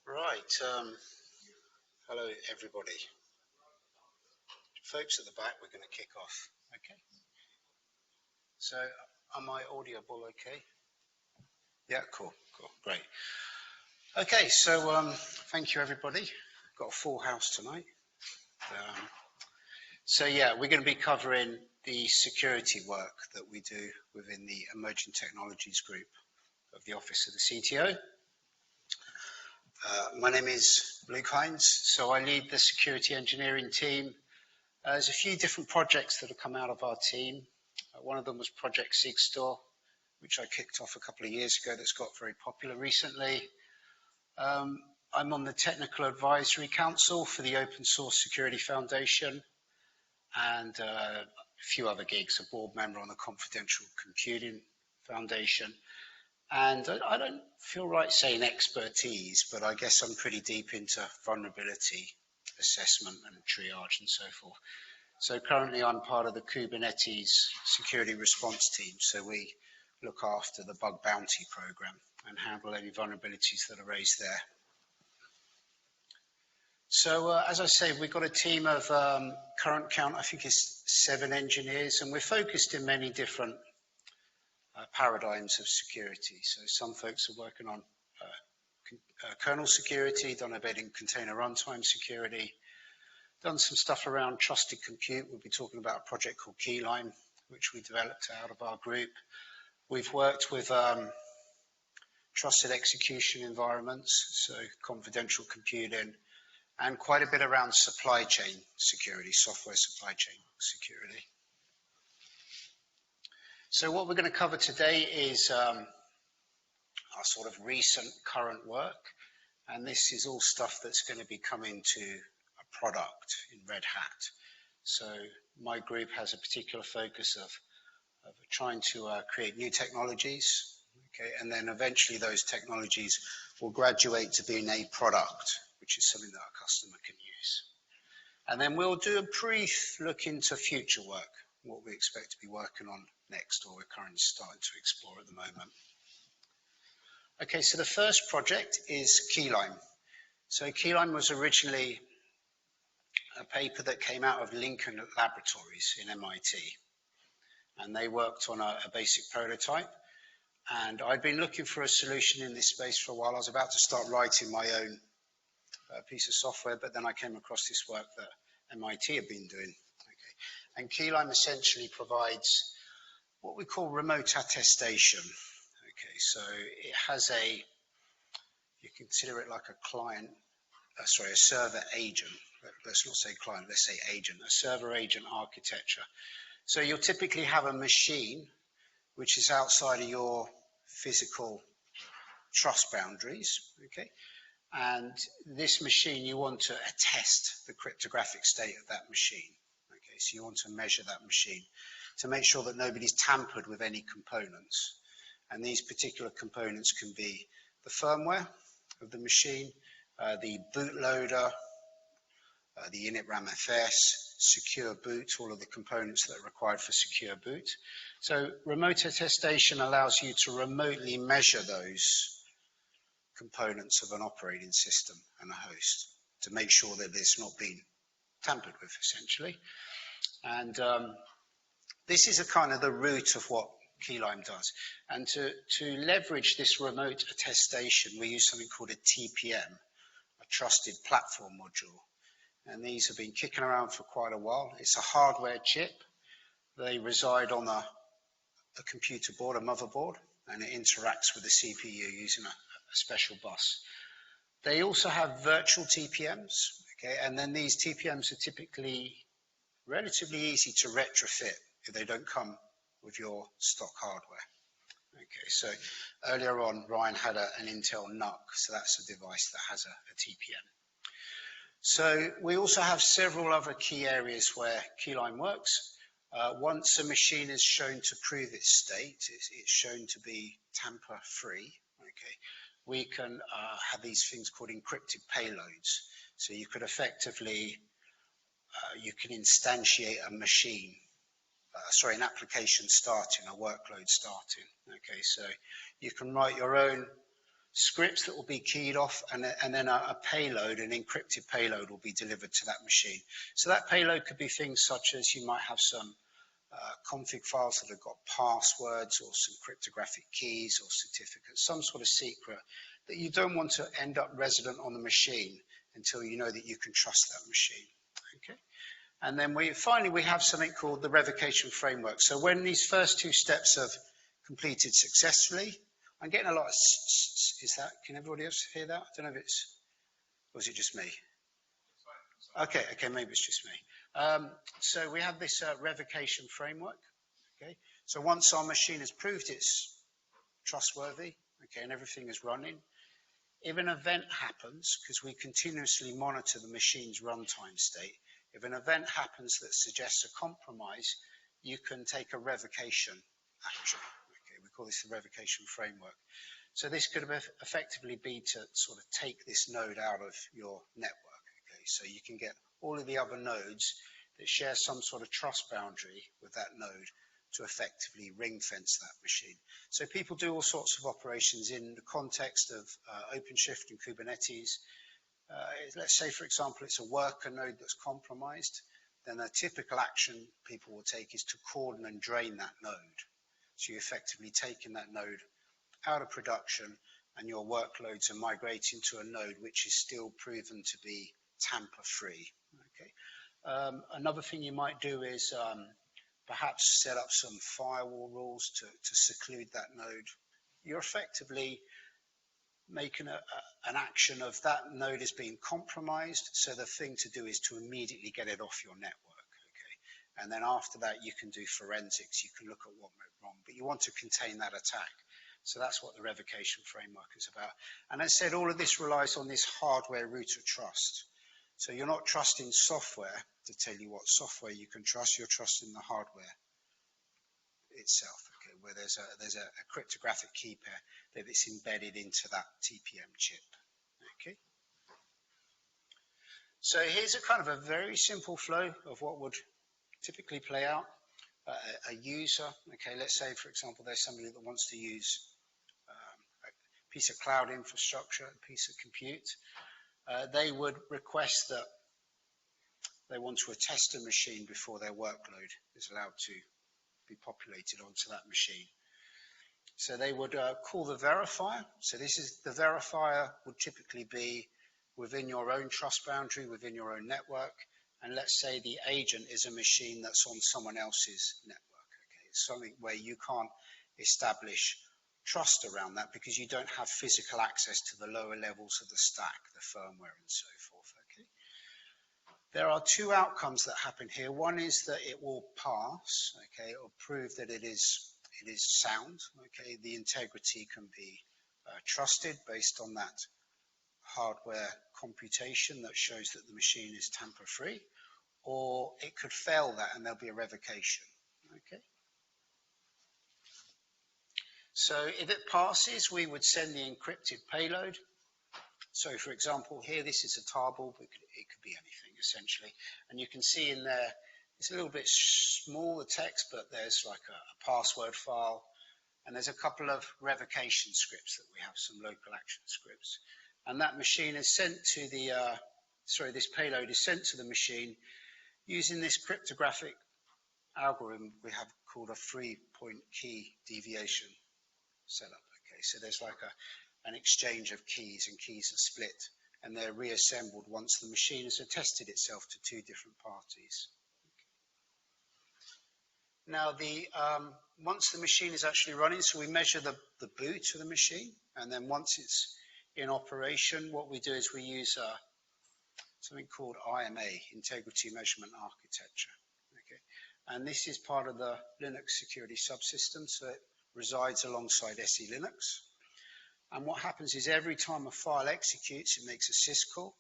Right, hello everybody. Folks at the back, we're going to kick off. Okay. So, are my audible okay? Yeah, cool, great. Okay, so thank you everybody. Got a full house tonight. So yeah, we're going to be covering the security work that we do within the Emerging Technologies Group of the Office of the CTO. My name is Luke Hinds, so I lead the security engineering team. There's a few different projects that have come out of our team. One of them was Project Sigstore, which I kicked off a couple of years ago, that's got very popular recently. I'm on the Technical Advisory Council for the Open Source Security Foundation, and a few other gigs, a board member on the Confidential Computing Foundation. And I don't feel right saying expertise, but I guess I'm pretty deep into vulnerability assessment and triage and so forth. So currently I'm part of the Kubernetes security response team. So we look after the bug bounty program and handle any vulnerabilities that are raised there. So as I say, we've got a team of current count, I think it's 7 engineers, and we're focused in many different paradigms of security. So some folks are working on kernel security, done a bit in container runtime security, done some stuff around trusted compute. We'll be talking about a project called Keyline, which we developed out of our group. We've worked with trusted execution environments, so confidential computing, and quite a bit around supply chain security, software supply chain security. So what we're going to cover today is our sort of recent current work, and this is all stuff that's going to be coming to a product in Red Hat. So my group has a particular focus of trying to create new technologies, okay, and then eventually those technologies will graduate to being a product, which is something that our customer can use. And then we'll do a brief look into future work, what we expect to be working on next, or we're currently starting to explore at the moment. Okay, so the first project is Keyline. So Keyline was originally a paper that came out of Lincoln Laboratories in MIT, and they worked on a basic prototype. And I'd been looking for a solution in this space for a while. I was about to start writing my own piece of software, but then I came across this work that MIT had been doing. Okay. And Keyline essentially provides what we call remote attestation. Okay, so it has you consider it like a client, a server agent. Let's not say client, let's say agent, a server agent architecture. So you'll typically have a machine which is outside of your physical trust boundaries, okay? And this machine, you want to attest the cryptographic state of that machine. Okay, so you want to measure that machine to make sure that nobody's tampered with any components. And these particular components can be the firmware of the machine, the bootloader, the init ramfs, secure boot, all of the components that are required for secure boot. So remote attestation allows you to remotely measure those components of an operating system and a host to make sure that it's not been tampered with, essentially. And this is a kind of the root of what Keyline does. And to leverage this remote attestation, we use something called a TPM, a Trusted Platform Module. And these have been kicking around for quite a while. It's a hardware chip. They reside on a computer board, a motherboard, and it interacts with the CPU using a special bus. They also have virtual TPMs, okay, and then these TPMs are typically relatively easy to retrofit if they don't come with your stock hardware. Okay, so earlier on, Ryan had an Intel NUC, so that's a device that has a TPM. So we also have several other key areas where Keyline works. Once a machine is shown to prove its state, it's shown to be tamper-free, okay, we can have these things called encrypted payloads. So you could effectively, you can instantiate a machine, an application starting, a workload starting. Okay, so you can write your own scripts that will be keyed off, and then a payload, an encrypted payload, will be delivered to that machine. So that payload could be things such as you might have some config files that have got passwords or some cryptographic keys or certificates, some sort of secret that you don't want to end up resident on the machine until you know that you can trust that machine. Okay. And then finally we have something called the revocation framework. So when these first two steps have completed successfully, I'm getting a lot of is that, can everybody else hear that? I don't know if it's, or is it just me? Okay, maybe it's just me. So we have this revocation framework. Okay, so once our machine has proved it's trustworthy, okay, and everything is running, if an event happens, because we continuously monitor the machine's runtime state, if an event happens that suggests a compromise, you can take a revocation action. Okay, we call this the revocation framework. So this could effectively be to sort of take this node out of your network. Okay, so you can get all of the other nodes that share some sort of trust boundary with that node to effectively ring fence that machine. So people do all sorts of operations in the context of OpenShift and Kubernetes. Let's say, for example, it's a worker node that's compromised. Then a typical action people will take is to cordon and drain that node. So you're effectively taking that node out of production, and your workloads are migrating to a node which is still proven to be tamper-free. Okay. Another thing you might do is perhaps set up some firewall rules to seclude that node. You're effectively making an action of that node is being compromised, so the thing to do is to immediately get it off your network. Okay. And then after that, you can do forensics. You can look at what went wrong, but you want to contain that attack. So that's what the revocation framework is about. And as I said, all of this relies on this hardware root of trust. So you're not trusting software to tell you what software you can trust. You're trusting the hardware itself, okay, where there's a cryptographic key pair that is embedded into that TPM chip. Okay. So here's a kind of a very simple flow of what would typically play out. A user, okay, let's say, for example, there's somebody that wants to use a piece of cloud infrastructure, a piece of compute. They would request that they want to attest a machine before their workload is allowed to be populated onto that machine. So they would call the verifier. So this is the verifier would typically be within your own trust boundary, within your own network. And let's say the agent is a machine that's on someone else's network. Okay, it's something where you can't establish trust around that because you don't have physical access to the lower levels of the stack, the firmware and so forth. Okay. There are two outcomes that happen here. One is that it will pass, okay, or prove that it is sound. Okay, the integrity can be trusted based on that hardware computation that shows that the machine is tamper-free, or it could fail that and there'll be a revocation. Okay. So if it passes, we would send the encrypted payload. So for example, here this is a tarball, but it could be anything essentially. And you can see in there, it's a little bit small, the text, but there's like a password file, and there's a couple of revocation scripts that we have, some local action scripts. And that machine is sent to the, this payload is sent to the machine using this cryptographic algorithm we have called a 3-point key deviation setup. Okay, so there's like an exchange of keys, and keys are split, and they're reassembled once the machine has attested itself to two different parties. Okay. Now, once the machine is actually running, so we measure the boot of the machine, and then once it's in operation, what we do is we use something called IMA, Integrity Measurement Architecture. Okay, and this is part of the Linux security subsystem, so it resides alongside SE Linux. And what happens is every time a file executes, it makes a syscall.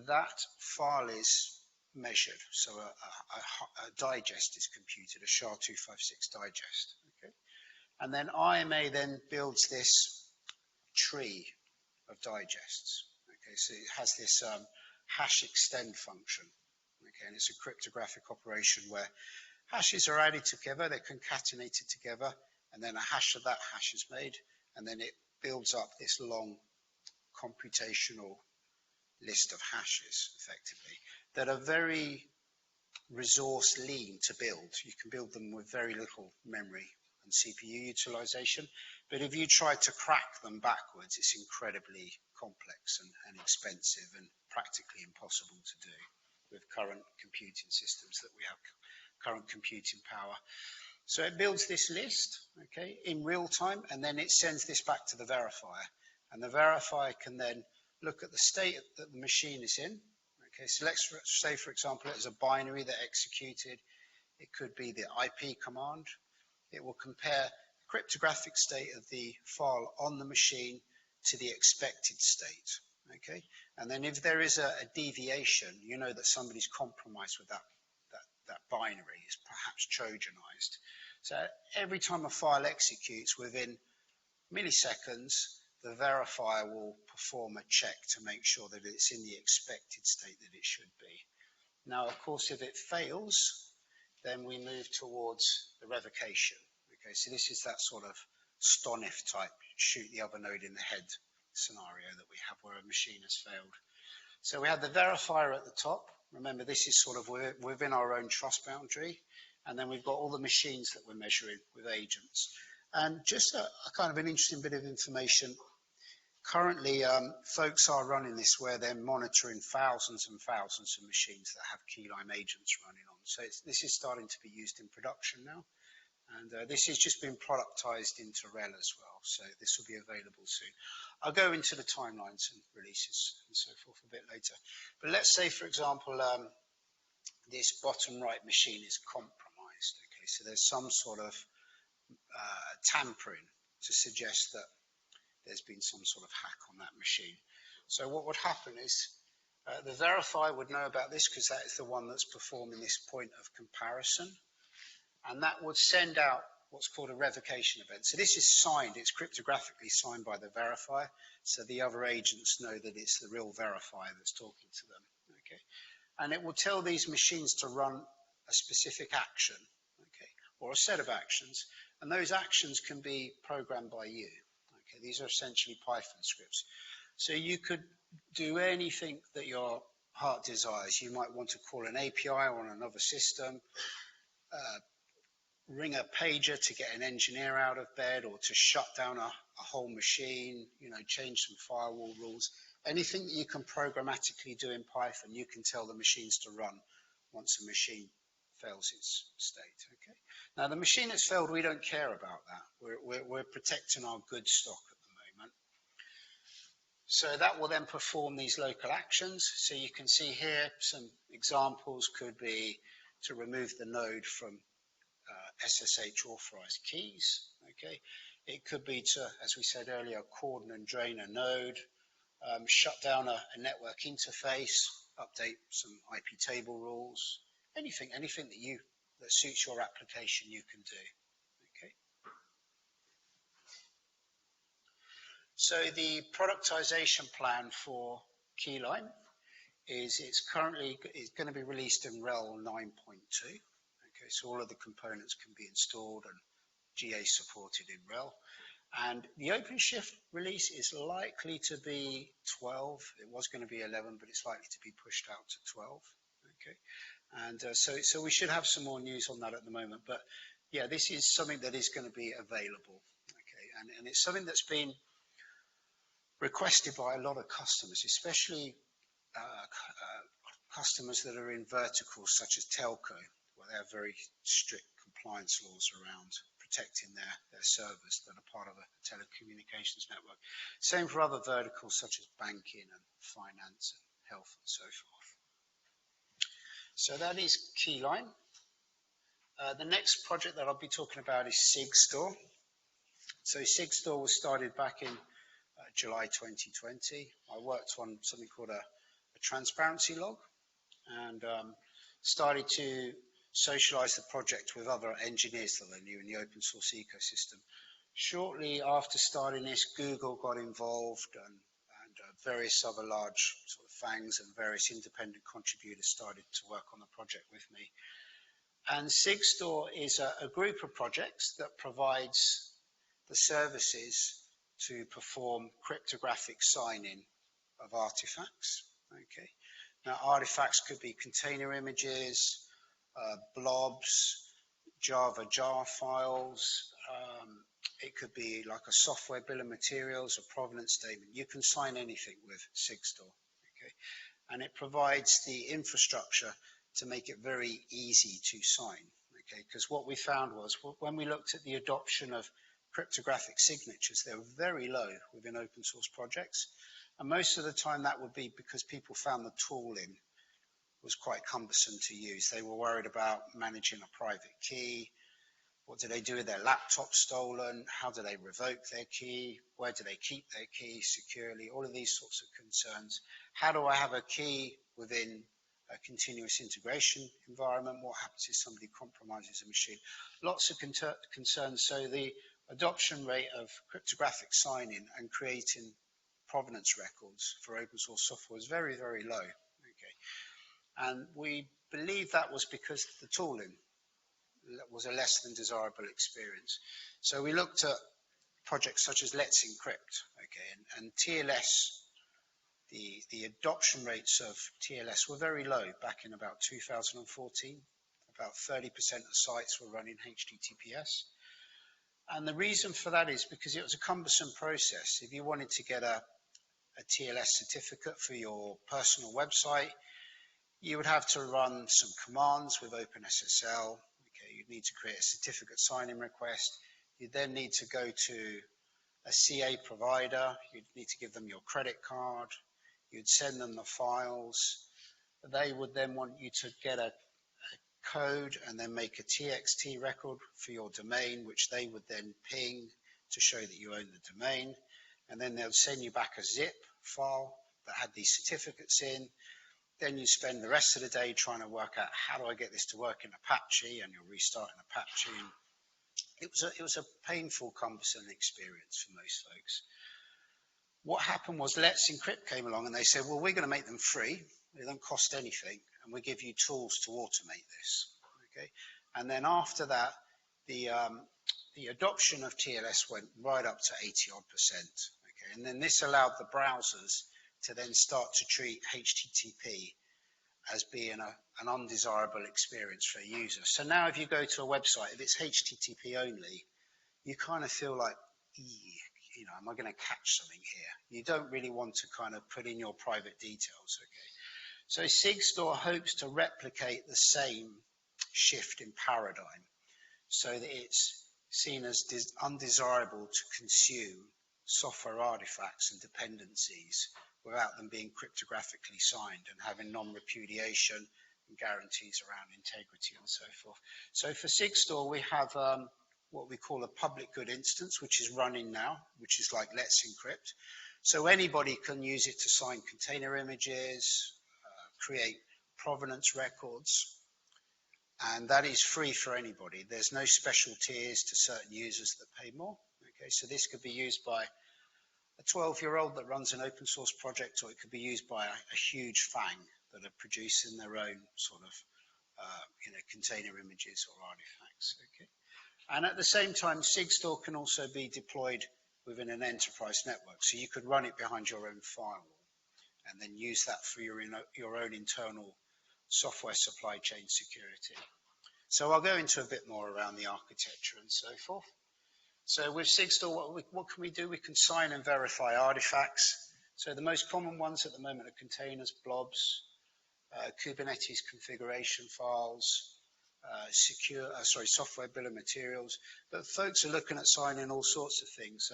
That file is measured, so a digest is computed, a SHA-256 digest. Okay, and then IMA then builds this tree of digests. Okay, so it has this hash extend function. Okay, and it's a cryptographic operation where hashes are added together, they're concatenated together, and then a hash of that hash is made, and then it builds up this long computational list of hashes, effectively, that are very resource lean to build. You can build them with very little memory and CPU utilization, but if you try to crack them backwards, it's incredibly complex and expensive and practically impossible to do with current computing systems that we have, current computing power. So it builds this list, okay, in real time, and then it sends this back to the verifier. And the verifier can then look at the state that the machine is in. Okay, so let's say, for example, it is a binary that executed. It could be the IP command. It will compare the cryptographic state of the file on the machine to the expected state. Okay, and then if there is a deviation, you know that somebody's compromised with that binary, is perhaps Trojanized. So every time a file executes, within milliseconds, the verifier will perform a check to make sure that it's in the expected state that it should be. Now, of course, if it fails, then we move towards the revocation. Okay, so this is that sort of STONIF type, shoot the other node in the head scenario that we have where a machine has failed. So we have the verifier at the top. Remember, this is sort of within our own trust boundary. And then we've got all the machines that we're measuring with agents. And just a kind of an interesting bit of information. Currently, folks are running this where they're monitoring thousands and thousands of machines that have keylime agents running on. So this is starting to be used in production now. And this has just been productized into RHEL as well. So this will be available soon. I'll go into the timelines and releases and so forth a bit later. But let's say, for example, this bottom right machine is compromised. Okay, so there's some sort of tampering to suggest that there's been some sort of hack on that machine. So what would happen is the verifier would know about this because that is the one that's performing this point of comparison. And that would send out what's called a revocation event. So this is signed, it's cryptographically signed by the verifier, so the other agents know that it's the real verifier that's talking to them. Okay, and it will tell these machines to run a specific action, okay, or a set of actions, and those actions can be programmed by you. Okay, these are essentially Python scripts. So you could do anything that your heart desires. You might want to call an API on another system, ring a pager to get an engineer out of bed, or to shut down a whole machine, you know, change some firewall rules. Anything that you can programmatically do in Python, you can tell the machines to run once a machine fails its state. Okay. Now, the machine that's failed, we don't care about that. We're protecting our good stock at the moment. So that will then perform these local actions. So you can see here some examples could be to remove the node from SSH authorized keys. Okay, it could be to, as we said earlier, cordon and drain a node, shut down a network interface, update some IP table rules, anything that suits your application you can do. Okay. So the productization plan for Keylime is it's going to be released in RHEL 9.2. Okay, so all of the components can be installed and GA supported in RHEL. And the OpenShift release is likely to be 12. It was going to be 11, but it's likely to be pushed out to 12. Okay, and so we should have some more news on that at the moment. But yeah, this is something that is going to be available. Okay, and it's something that's been requested by a lot of customers, especially customers that are in verticals such as telco, where they have very strict compliance laws around protecting their servers that are part of a telecommunications network. Same for other verticals such as banking and finance and health and so forth. So that is Keylime. The next project that I'll be talking about is sigstore. So sigstore was started back in July 2020. I worked on something called a transparency log, and started to socialize the project with other engineers that I knew in the open source ecosystem. Shortly after starting this, Google got involved, and various other large sort of FANGs and various independent contributors started to work on the project with me. And sigstore is a group of projects that provides the services to perform cryptographic signing of artifacts. Okay. Now, artifacts could be container images, blobs, Java jar files. It could be like a software bill of materials, a provenance statement. You can sign anything with sigstore. Okay. And it provides the infrastructure to make it very easy to sign. Okay. Because what we found was when we looked at the adoption of cryptographic signatures, they were very low within open source projects. And most of the time that would be because people found the tooling was quite cumbersome to use. They were worried about managing a private key. What do they do with their laptop stolen? How do they revoke their key? Where do they keep their key securely? All of these sorts of concerns. How do I have a key within a continuous integration environment? What happens if somebody compromises a machine? Lots of concerns. So the adoption rate of cryptographic signing and creating provenance records for open source software was very, very low. Okay. And we believe that was because the tooling was a less than desirable experience. So we looked at projects such as Let's Encrypt, okay, and TLS, the adoption rates of TLS were very low back in about 2014. About 30% of sites were running HTTPS. And the reason for that is because it was a cumbersome process. If you wanted to get a TLS certificate for your personal website, you would have to run some commands with OpenSSL. Okay, you'd need to create a certificate signing request. You'd then need to go to a CA provider. You'd need to give them your credit card. You'd send them the files. They would then want you to get a code and then make a TXT record for your domain, which they would then ping to show that you own the domain. And then they'll send you back a zip file that had these certificates in. Then you spend the rest of the day trying to work out how do I get this to work in Apache, and you'll restart in Apache. And it was a painful, cumbersome experience for most folks. What happened was Let's Encrypt came along and they said, well, we're going to make them free. They don't cost anything, and we give you tools to automate this. Okay, and then after that, the adoption of TLS went right up to 80-odd%. Okay, and then this allowed the browsers to then start to treat HTTP as being an undesirable experience for a user. So now if you go to a website, if it's HTTP only, you kind of feel like, you know, am I going to catch something here? You don't really want to kind of put in your private details. Okay, so sigstore hopes to replicate the same shift in paradigm so that it's seen as undesirable to consume software artifacts and dependencies without them being cryptographically signed and having non-repudiation and guarantees around integrity and so forth. So for sigstore, we have what we call a public good instance, which is running now, which is like Let's Encrypt. So anybody can use it to sign container images, create provenance records, and that is free for anybody. There's no special tiers to certain users that pay more. Okay, so this could be used by a 12-year-old that runs an open source project, or it could be used by a huge FANG that are producing their own sort of container images or artifacts. Okay, and at the same time, sigstore can also be deployed within an enterprise network, so you could run it behind your own firewall and then use that for your own internal software supply chain security. So I'll go into a bit more around the architecture and so forth. So with sigstore, what can we do? We can sign and verify artifacts. So the most common ones at the moment are containers, blobs, Kubernetes configuration files, software bill of materials. But folks are looking at signing all sorts of things.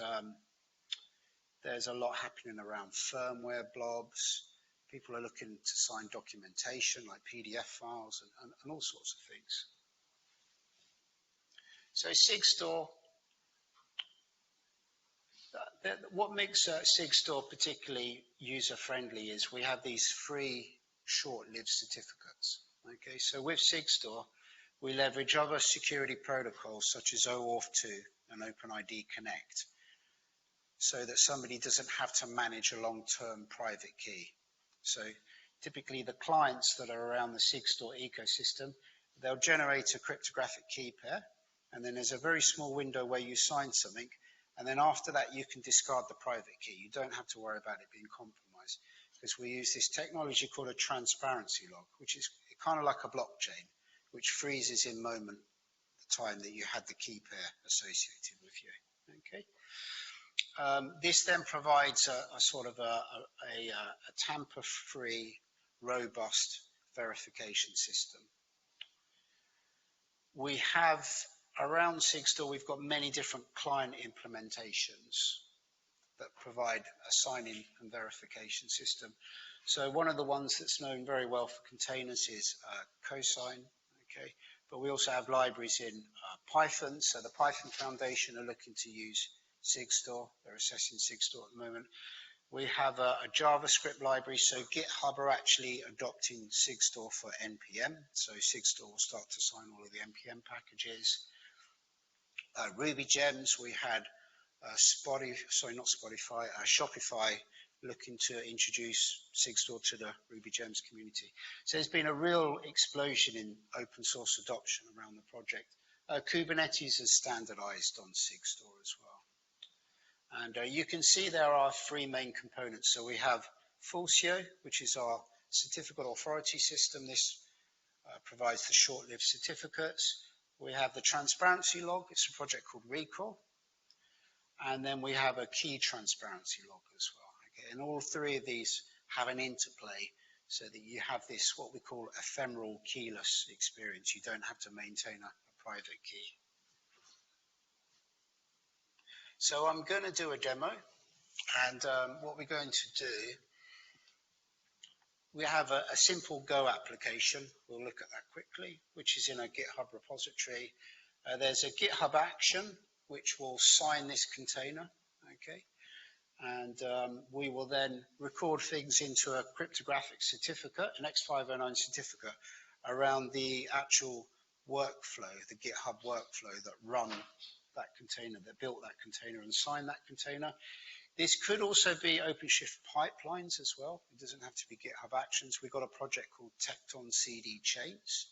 There's a lot happening around firmware blobs. People are looking to sign documentation like PDF files and all sorts of things. So sigstore, what makes sigstore particularly user-friendly is we have these free short-lived certificates. Okay, so with sigstore, we leverage other security protocols such as OAuth2 and OpenID Connect, so that somebody doesn't have to manage a long-term private key. So typically the clients that are around the sigstore ecosystem, they'll generate a cryptographic key pair, and then there's a very small window where you sign something, And then after that, you can discard the private key. You don't have to worry about it being compromised, because we use this technology called a transparency log, which is kind of like a blockchain, which freezes in moment the time that you had the key pair associated with you. Okay. This then provides a sort of a tamper-free, robust verification system. We have, around sigstore, we've got many different client implementations that provide a sign-in and verification system. So one of the ones that's known very well for containers is Cosign, okay? But we also have libraries in Python. So the Python Foundation are looking to use sigstore. They're assessing sigstore at the moment. We have a JavaScript library. So GitHub are actually adopting sigstore for NPM. So sigstore will start to sign all of the NPM packages. Ruby gems, we had Shopify looking to introduce sigstore to the Ruby gems community. So there's been a real explosion in open source adoption around the project. Kubernetes has standardized on sigstore as well. And you can see there are three main components. So we have Fulcio, which is our certificate authority system. This provides the short-lived certificates. We have the transparency log. It's a project called Recall. And then we have a key transparency log as well. Okay? And all three of these have an interplay so that you have this, what we call ephemeral keyless experience. You don't have to maintain a private key. So I'm going to do a demo. And what we're going to do, we have a simple Go application. We'll look at that quickly, which is in a GitHub repository. There's a GitHub action, which will sign this container, okay? And we will then record things into a cryptographic certificate, an X509 certificate, around the actual workflow, the GitHub workflow that run that container, that built that container and signed that container. This could also be OpenShift pipelines as well. It doesn't have to be GitHub Actions. We've got a project called Tecton CD Chains,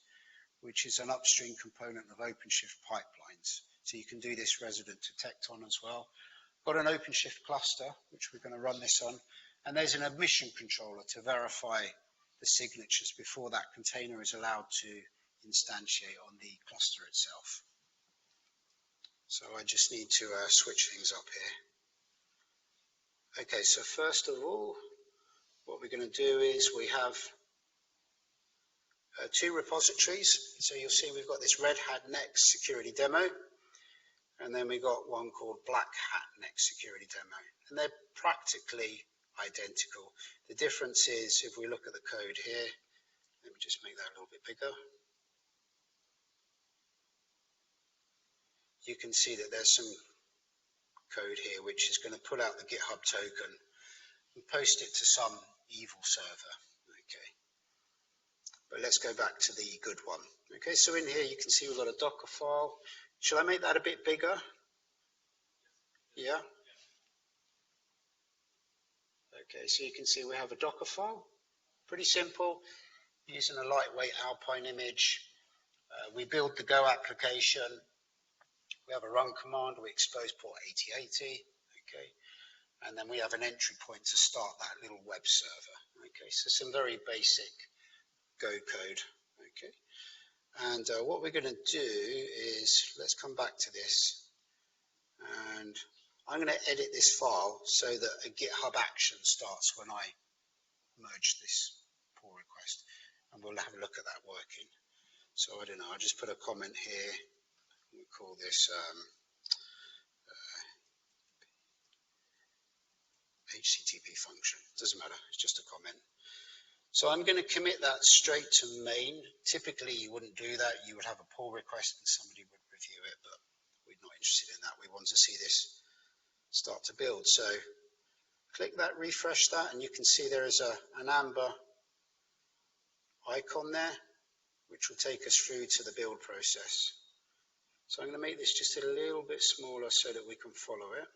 which is an upstream component of OpenShift pipelines. So you can do this resident to Tecton as well. Got an OpenShift cluster, which we're going to run this on. And there's an admission controller to verify the signatures before that container is allowed to instantiate on the cluster itself. So I just need to switch things up here. Okay, so first of all, what we're going to do is we have two repositories. So you'll see we've got this Red Hat Next security demo, and then we got one called Black Hat Next security demo, and they're practically identical. The difference is, if we look at the code here, let me just make that a little bit bigger. You can see that there's some code here which is going to pull out the GitHub token and post it to some evil server. Okay, but let's go back to the good one. Okay, so in here you can see we've got a Docker file. Shall I make that a bit bigger? Yeah. Okay, so you can see we have a Docker file. Pretty simple, using a lightweight Alpine image. We build the Go application. We have a run command. We expose port 8080. Okay, and then we have an entry point to start that little web server. Okay, so some very basic Go code. Okay, and what we're going to do is, let's come back to this, and I'm going to edit this file so that a GitHub action starts when I merge this pull request, and we'll have a look at that working. So I don't know, I'll just put a comment here. We call this HTTP function. Doesn't matter, it's just a comment. So I'm going to commit that straight to main. Typically you wouldn't do that. You would have a pull request and somebody would review it, but we're not interested in that. We want to see this start to build. So click that, refresh that, and you can see there is an amber icon there, which will take us through to the build process. So I'm going to make this just a little bit smaller so that we can follow it.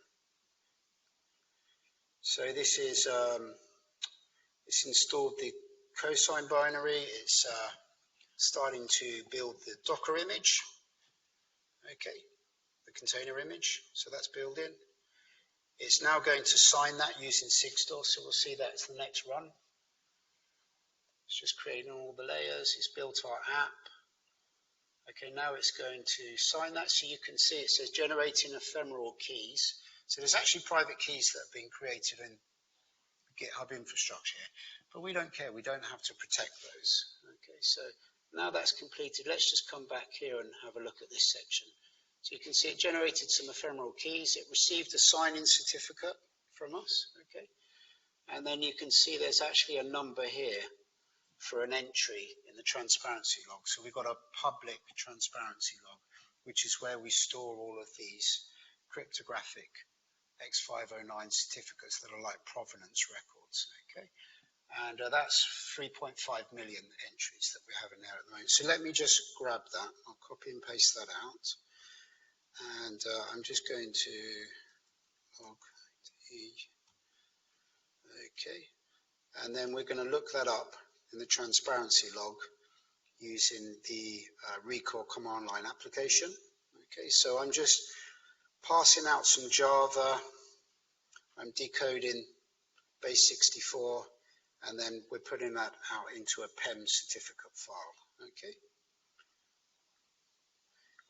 So this is, it's installed the Cosign binary. It's starting to build the Docker image. Okay, the container image. So that's built in. It's now going to sign that using sigstore, so we'll see that's the next run. It's just creating all the layers. It's built our app. Okay, now it's going to sign that, so you can see it says generating ephemeral keys. So there's actually private keys that have been created in GitHub infrastructure here, but we don't care. We don't have to protect those. Okay, so now that's completed. Let's just come back here and have a look at this section. So you can see it generated some ephemeral keys. It received a sign-in certificate from us. Okay, and then you can see there's actually a number here for an entry in the transparency log. So we've got a public transparency log, which is where we store all of these cryptographic X509 certificates that are like provenance records. Okay, and that's 3.5 million entries that we have in there at the moment. So let me just grab that. I'll copy and paste that out, and I'm just going to log E. Okay, and then we're going to look that up in the transparency log using the recall command line application. Okay, so I'm just passing out some Java. I'm decoding base 64, and then we're putting that out into a PEM certificate file. Okay,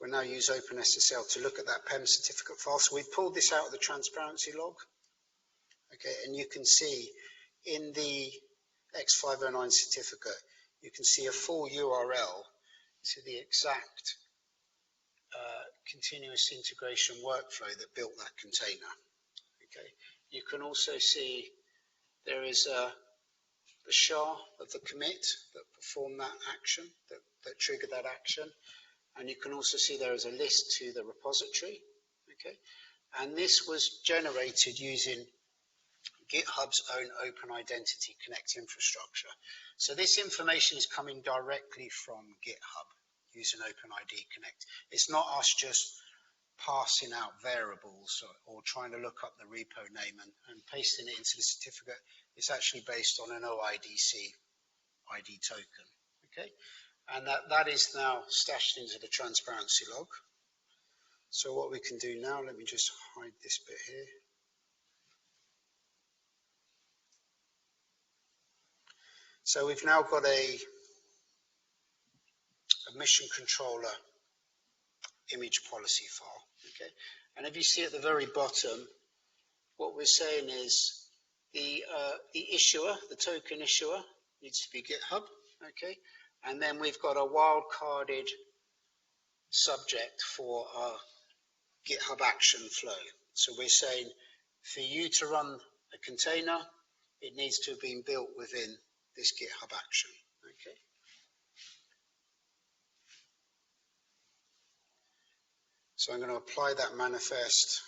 we'll now use OpenSSL to look at that PEM certificate file. So we've pulled this out of the transparency log. Okay, and you can see in the X509 certificate, you can see a full URL to the exact continuous integration workflow that built that container. Okay, you can also see there is the SHA of the commit that performed that action, that triggered that action, and you can also see there is a list to the repository. Okay, and this was generated using GitHub's own Open Identity Connect infrastructure. So this information is coming directly from GitHub using OpenID Connect. It's not us just passing out variables or trying to look up the repo name and pasting it into the certificate. It's actually based on an OIDC ID token. Okay, and that is now stashed into the transparency log. So what we can do now, let me just hide this bit here. So we've now got a mission controller image policy file. Okay, and if you see at the very bottom, what we're saying is the issuer, the token issuer, needs to be GitHub. Okay, and then we've got a wildcarded subject for our GitHub action flow. So we're saying for you to run a container, it needs to have been built within this GitHub action. Okay. So I'm going to apply that manifest.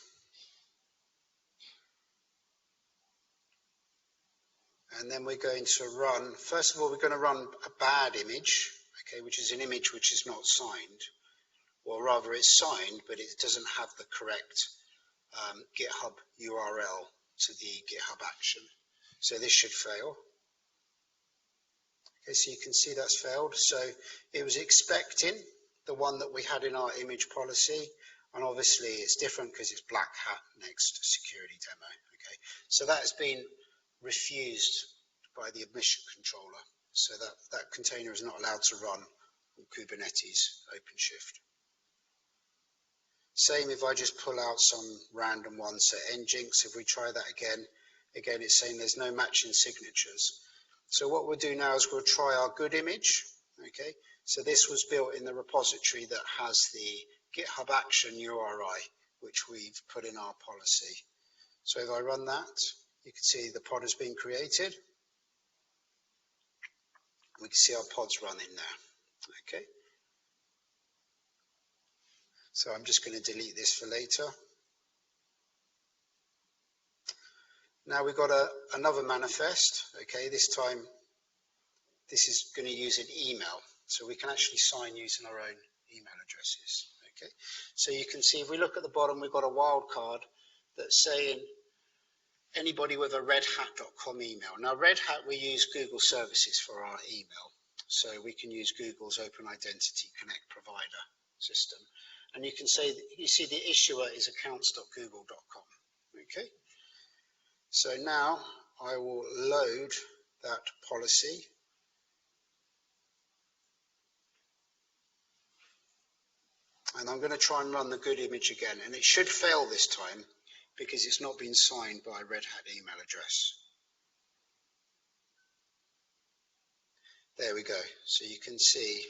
And then we're going to run, first of all, we're going to run a bad image, okay, which is an image which is not signed. Or rather, it's signed, but it doesn't have the correct GitHub URL to the GitHub action. So this should fail. Okay, so you can see that's failed. So it was expecting the one that we had in our image policy, and obviously it's different because it's black hat next to security demo. Okay, so that has been refused by the admission controller. So that container is not allowed to run on Kubernetes OpenShift. Same if I just pull out some random one, so nginx, if we try that again it's saying there's no matching signatures. So what we'll do now is we'll try our good image. Okay, so this was built in the repository that has the GitHub action URI, which we've put in our policy. So if I run that, you can see the pod has been created. We can see our pods running now. Okay, so I'm just going to delete this for later. Now we've got another manifest. Okay, this time this is going to use an email, so we can actually sign using our own email addresses. Okay, so you can see if we look at the bottom, we've got a wildcard that's saying anybody with a redhat.com email. Now Red Hat, we use Google services for our email, so we can use Google's Open Identity Connect provider system. And you can say, you see the issuer is accounts.google.com. Okay, So now I will load that policy. And I'm going to try and run the good image again. And it should fail this time because it's not been signed by a Red Hat email address. There we go. So you can see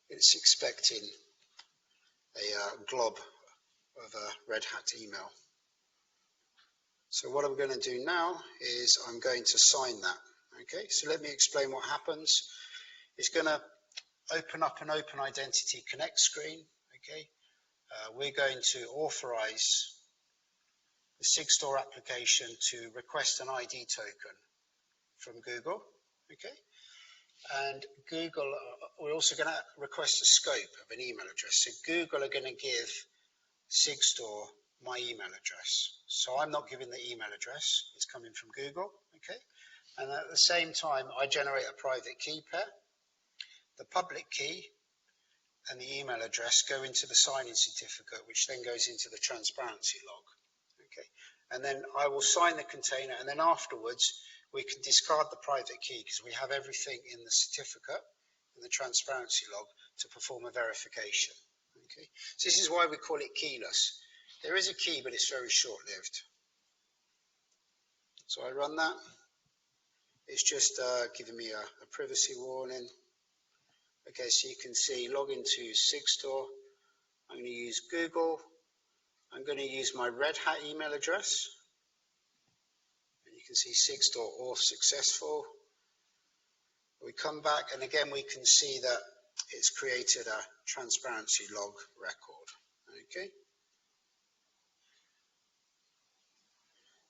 it's expecting a glob of a Red Hat email. So what I'm going to do now is I'm going to sign that. Okay, so let me explain what happens. It's going to open up an Open Identity Connect screen. Okay, we're going to authorize the sigstore application to request an ID token from Google. Okay, and Google, we're also going to request a scope of an email address. So Google are going to give sigstore my email address. So I'm not giving the email address, it's coming from Google. Okay, and at the same time I generate a private key pair. The public key and the email address go into the signing certificate, which then goes into the transparency log. Okay, and then I will sign the container, and then afterwards we can discard the private key because we have everything in the certificate and the transparency log to perform a verification. Okay, so this is why we call it keyless. There is a key, but it's very short-lived. So I run that. It's just giving me a privacy warning. Okay, so you can see log into sigstore. I'm going to use Google. I'm going to use my Red Hat email address. And you can see sigstore auth successful. We come back, and again we can see that it's created a transparency log record. Okay.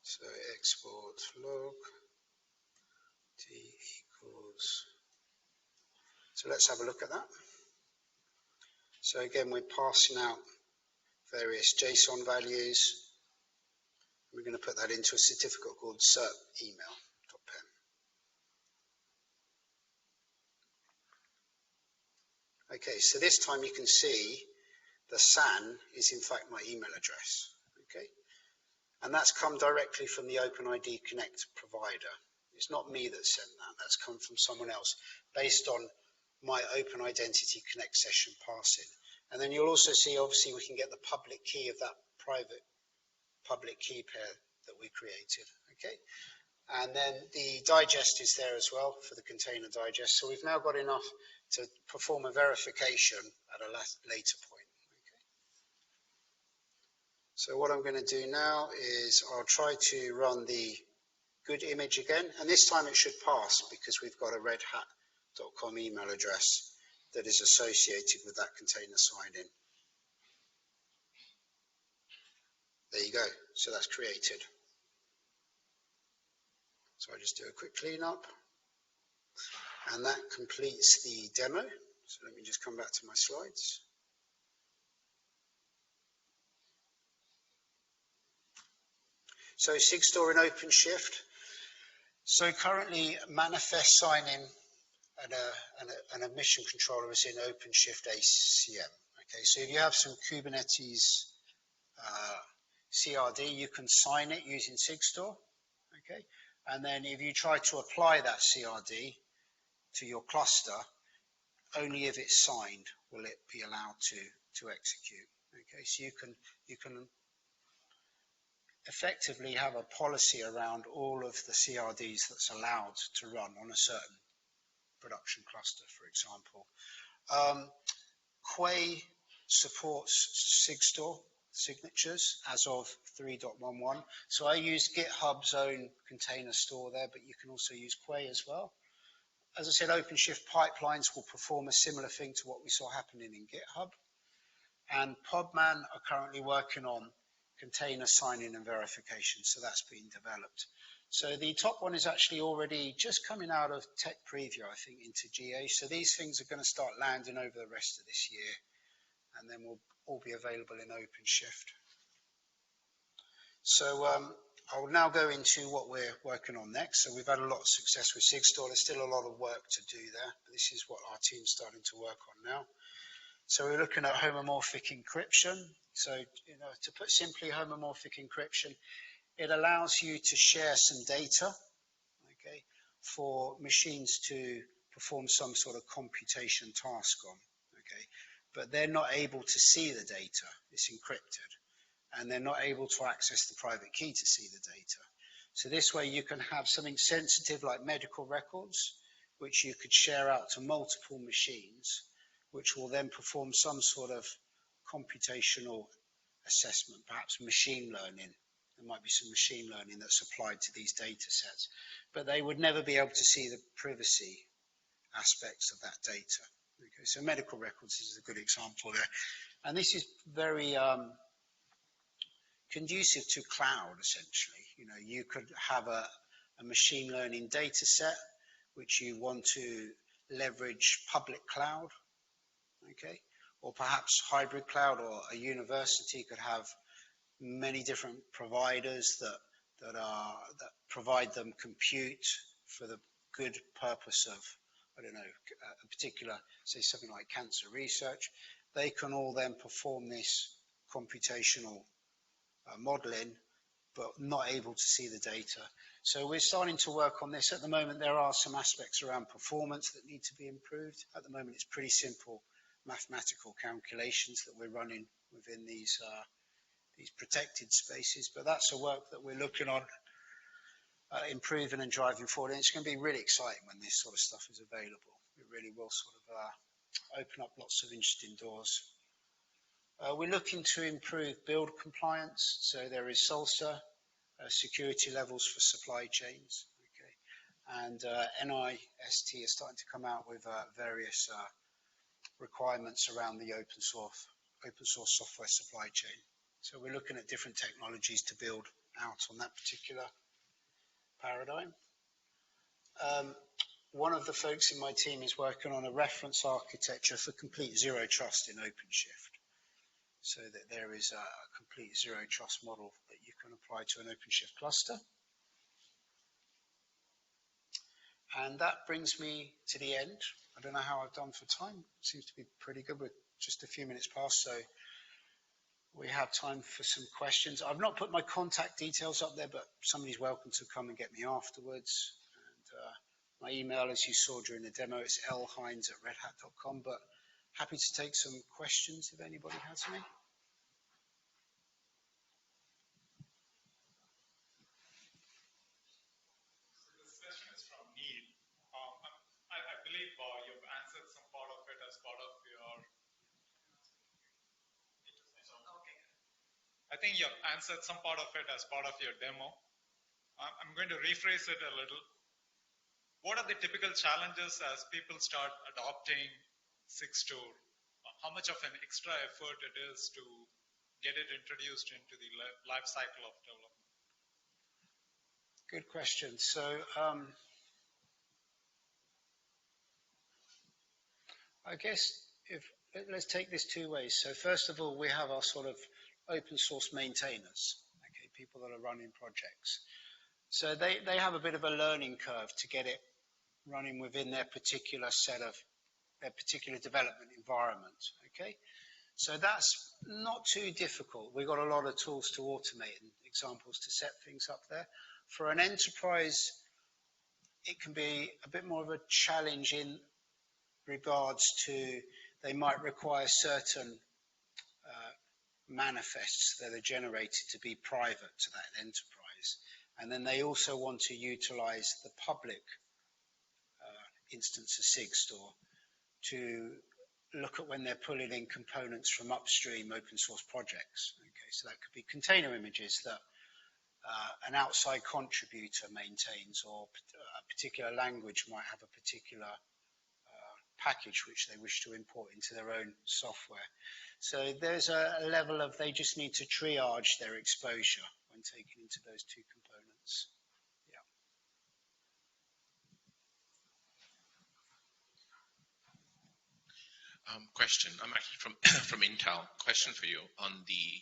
So export log t equals. So let's have a look at that. So again, we're passing out various JSON values. We're going to put that into a certificate called cert email.pem. Okay, so this time you can see the SAN is in fact my email address. Okay, and that's come directly from the OpenID Connect provider. It's not me that sent that, that's come from someone else based on my Open Identity Connect session passing. And then you'll also see, obviously, we can get the public key of that private public key pair that we created. Okay, and then the digest is there as well for the container digest. So we've now got enough to perform a verification at a later point. Okay. So what I'm going to do now is I'll try to run the good image again, and this time it should pass because we've got a redhat.com email address that is associated with that container sign-in. There you go, so that's created. So I just do a quick cleanup, and that completes the demo. So let me just come back to my slides. So sigstore in OpenShift. So currently manifest sign-in and a mission controller is in OpenShift ACM. Okay, so if you have some Kubernetes CRD, you can sign it using sigstore. Okay, and then if you try to apply that CRD to your cluster, only if it's signed will it be allowed to execute. Okay, so you can effectively have a policy around all of the CRDs that's allowed to run on a certain production cluster, for example. Quay supports sigstore signatures as of 3.11. So I use GitHub's own container store there, but you can also use Quay as well. As I said, OpenShift pipelines will perform a similar thing to what we saw happening in GitHub. And Podman are currently working on container sign-in and verification, so that's being developed. So the top one is actually already just coming out of tech preview, I think, into GA. So these things are going to start landing over the rest of this year, and then will all be available in OpenShift. So I will now go into what we're working on next. So we've had a lot of success with sigstore. There's still a lot of work to do there, but this is what our team's starting to work on now. So we're looking at homomorphic encryption. So, to put simply, homomorphic encryption It allows you to share some data, okay, for machines to perform some sort of computation task on, okay, but they're not able to see the data. It's encrypted, and they're not able to access the private key to see the data. So this way you can have something sensitive like medical records, which you could share out to multiple machines, which will then perform some sort of computational assessment, perhaps machine learning. There might be some machine learning that's applied to these data sets, but they would never be able to see the privacy aspects of that data. Okay, so medical records is a good example there. And this is very conducive to cloud, essentially. You know, you could have a machine learning data set which you want to leverage public cloud, okay, or perhaps hybrid cloud, or a university could have many different providers that provide them compute for the good purpose of, I don't know, a particular, say something like cancer research. They can all then perform this computational modeling, but not able to see the data. So we're starting to work on this. At the moment, there are some aspects around performance that need to be improved. At the moment, it's pretty simple mathematical calculations that we're running within these protected spaces, but that's a work that we're looking on improving and driving forward, and it's going to be really exciting when this sort of stuff is available. It really will sort of open up lots of interesting doors. We're looking to improve build compliance, so there is SALSA, security levels for supply chains, okay, and NIST is starting to come out with various requirements around the open source software supply chain. So we're looking at different technologies to build out on that particular paradigm. One of the folks in my team is working on a reference architecture for complete zero trust in OpenShift, so that there is a complete zero trust model that you can apply to an OpenShift cluster. And that brings me to the end. I don't know how I've done for time. It seems to be pretty good. We're just a few minutes past, so we have time for some questions. I've not put my contact details up there, but somebody's welcome to come and get me afterwards. And my email, as you saw during the demo, is lhinds@redhat.com, but happy to take some questions if anybody has any. This question is from Neil. I believe you've answered some part of it as part of your... I think you've answered some part of it as part of your demo. I'm going to rephrase it a little. What are the typical challenges as people start adopting sigstore? How much of an extra effort it is to get it introduced into the life cycle of development? Good question. So I guess let's take this two ways. So first of all, we have our sort of open source maintainers, okay, people that are running projects. So they have a bit of a learning curve to get it running within their particular their particular development environment, okay? So that's not too difficult. We've got a lot of tools to automate and examples to set things up there. For an enterprise, it can be a bit more of a challenge in regards to they might require certain manifests that are generated to be private to that enterprise. And then they also want to utilize the public instance of sigstore to look at when they're pulling in components from upstream open source projects. Okay, so that could be container images that an outside contributor maintains, or a particular language might have a particular package which they wish to import into their own software. So there's a level of they just need to triage their exposure when taken into those two components. Question. I'm actually from Intel. Question for you on the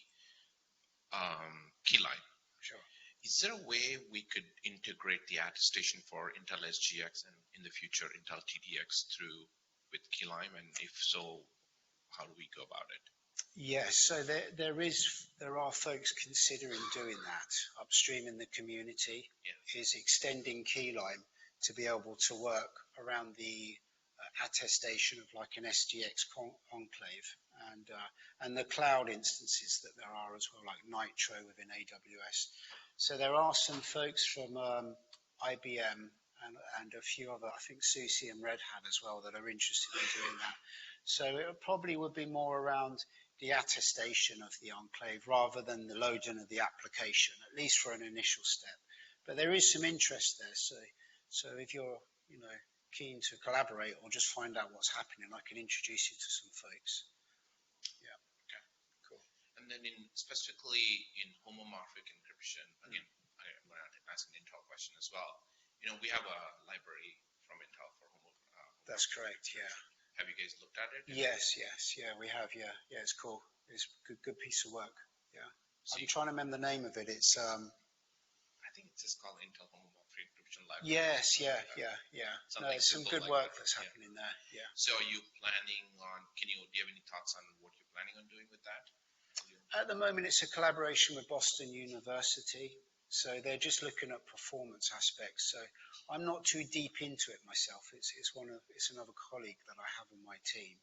keyline. Sure. Is there a way we could integrate the attestation for Intel SGX and in the future Intel TDX through with Keyline? And if so, how do we go about it? Yes, so there are folks considering doing that upstream in the community. Yeah. Is extending Keyline to be able to work around the attestation of like an SGX enclave and the cloud instances that there are as well, like Nitro within AWS. So there are some folks from IBM and a few other, I think SUSE and Red Hat as well, that are interested in doing that. So it probably would be more around the attestation of the enclave rather than the loading of the application, at least for an initial step. But there is some interest there. So if you're, keen to collaborate or just find out what's happening, I can introduce you to some folks. Yeah. Okay. Cool. And then specifically in homomorphic encryption, again, I'm going to ask an Intel question as well. We have a library from Intel for homomorphic. That's correct. Yeah. Have you guys looked at it? Yes. Yeah, we have. Yeah. It's cool. It's good piece of work. Yeah. So I'm trying to remember the name of it. It's I think it's just called Intel Homomorphic Encryption Library. Yes. Yeah. No, there's some good work that's happening there. Yeah. So are you planning on? Do you have any thoughts on what you're planning on doing with that? At the moment, it's a collaboration with Boston University. So they're just looking at performance aspects. So I'm not too deep into it myself. It's another colleague that I have on my team.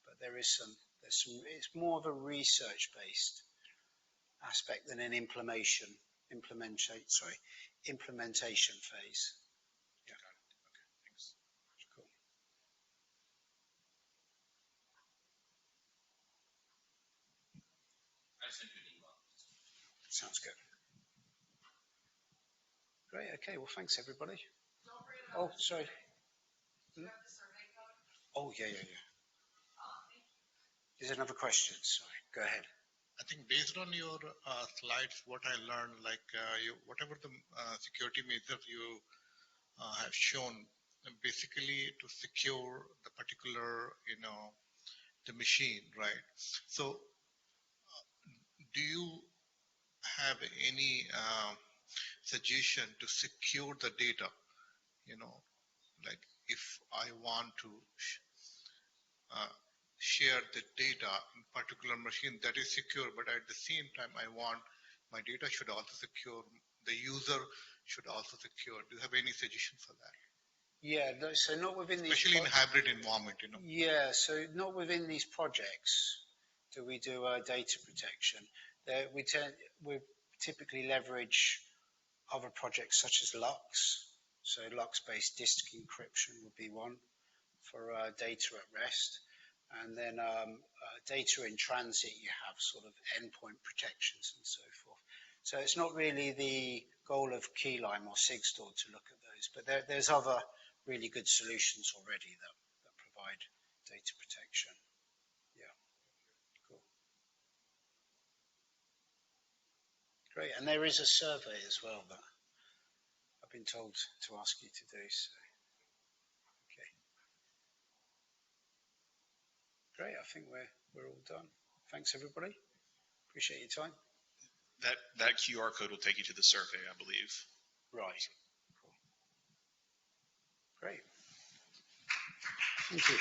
But there's some. It's more of a research-based aspect than an implementation phase. Yeah. Got it. Okay. Thanks. Cool. I sent you an email. Sounds good. Great. Okay. Well, thanks everybody. Oh, sorry. Oh, yeah. Is there another question? Sorry. Go ahead. I think based on your slides, what I learned, whatever the security measures you have shown, basically to secure the particular, the machine, right? So, do you have any suggestion to secure the data? Like if I want to share the data in particular machine that is secure, but at the same time I want my data should also secure, the user should also secure. Do you have any suggestion for that? Yeah, so not within these, especially in hybrid environment, Yeah, so not within these projects do we do data protection. We typically leverage other projects such as Lux. So Lux-based disk encryption would be one for data at rest. And then data in transit, you have sort of endpoint protections and so forth. So it's not really the goal of Keyline or Sigstore to look at those, but there's other really good solutions already that provide data protection. Yeah, cool. Great, and there is a survey as well that I've been told to ask you to do. So. Great, I think we're all done. Thanks everybody. Appreciate your time. That QR code will take you to the survey, I believe. Right. Cool. Great. Thank you.